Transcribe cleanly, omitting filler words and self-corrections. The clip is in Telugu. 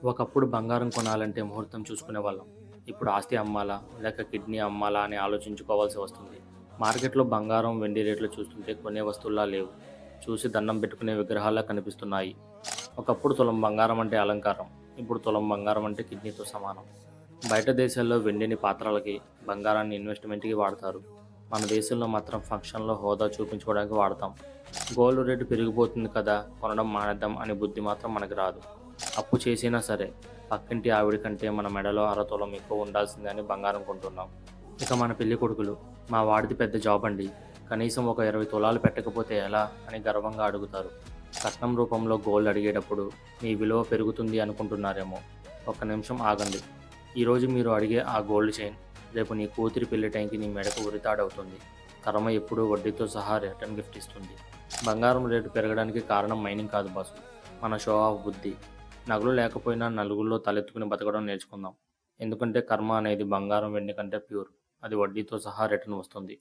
ఒకప్పుడు బంగారం కొనాలంటే ముహూర్తం చూసుకునేవాళ్ళం. ఇప్పుడు ఆస్తి అమ్మాలా? లేక కిడ్నీ అమ్మాలా అని ఆలోచించుకోవాల్సి వస్తుంది. మార్కెట్‌లో బంగారం, వెండి రేట్లు చూస్తుంటే కొనే వస్తువుల్లా లేవు. చూసి దండం పెట్టుకునే విగ్రహాల్లా కనిపిస్తున్నాయి. ఒకప్పుడు తులం బంగారం అంటే అలంకారం. ఇప్పుడు తులం బంగారం అంటే కిడ్నీతో సమానం. బయట దేశాల్లో వెండిని పాత్రలకి, బంగారాన్ని ఇన్వెస్ట్‌మెంట్‌కి వాడతారు. మన దేశంలో మాత్రం ఫంక్షన్‌లో హోదా చూపించుకోవడానికి వాడతాం. గోల్డ్ రేటు పెరిగిపోతుంది కదా, కొనడం మానేద్దాం అనే బుద్ధి మాత్రం మనకి రాదు. అప్పు చేసినా సరే, పక్కింటి ఆవిడ కంటే మన మెడలో అరతులం ఎక్కువ ఉండాల్సిందే అని బంగారం కొంటున్నాం. ఇక మన పెళ్లి కొడుకులు, మా వాడిది పెద్ద జాబ్ అండి, కనీసం ఒక 20 తులాలు పెట్టకపోతే ఎలా అని గర్వంగా అడుగుతారు. కట్నం రూపంలో గోల్డ్ అడిగేటప్పుడు మీ విలువ పెరుగుతుంది అనుకుంటున్నారేమో. ఒక్క నిమిషం ఆగండి. ఈరోజు మీరు అడిగే ఆ గోల్డ్ చైన్ రేపు నీ కూతురి పెళ్లి టైంకి నీ మెడకు ఉరితాడవుతుంది. కర్మ ఎప్పుడూ వడ్డీతో సహా రిటర్న్ గిఫ్ట్ ఇస్తుంది. బంగారం రేటు పెరగడానికి కారణం మైనింగ్ కాదు బాసు, మన షో ఆఫ్ బుద్ధి. నగలు లేకపోయినా నలుగురిలో తలెత్తుకుని బతకడం నేర్చుకుందాం. ఎందుకంటే కర్మ అనేది బంగారం, వెండి కంటే ప్యూర్. అది వడ్డీతో సహా రిటర్న్ వస్తుంది.